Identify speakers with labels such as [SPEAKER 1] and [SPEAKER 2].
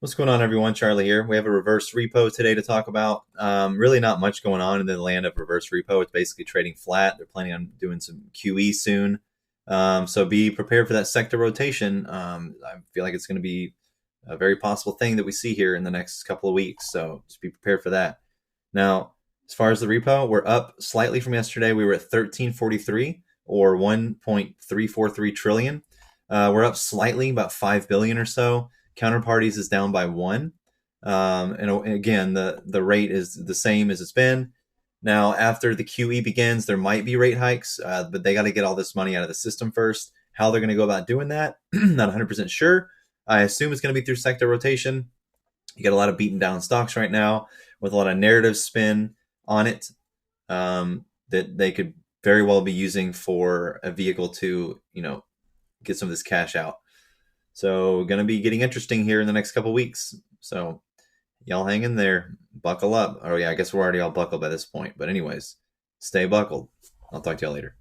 [SPEAKER 1] What's going on, everyone? Charlie here. We have a reverse repo today to talk about. Really not much going on in the land of reverse repo. It's basically trading flat. They're planning on doing some QE soon. So be prepared for that sector rotation. I feel like it's going to be a very possible thing that we see here in the next couple of weeks. So just be prepared for that. Now, as far as the repo, we're up slightly from yesterday. We were at 1343 or 1.343 trillion. We're up slightly, about 5 billion or so. Counterparties is down by one. And again, the rate is the same as it's been. Now, after the QE begins, there might be rate hikes, but they got to get all this money out of the system first. How they're going to go about doing that, not 100% sure. I assume it's going to be through sector rotation. You got a lot of beaten down stocks right now with a lot of narrative spin on it that they could very well be using for a vehicle to, get some of this cash out. So going to be getting interesting here in the next couple weeks. So y'all hang in there, buckle up. Oh yeah, I guess we're already all buckled by this point. But anyways, stay buckled. I'll talk to y'all later.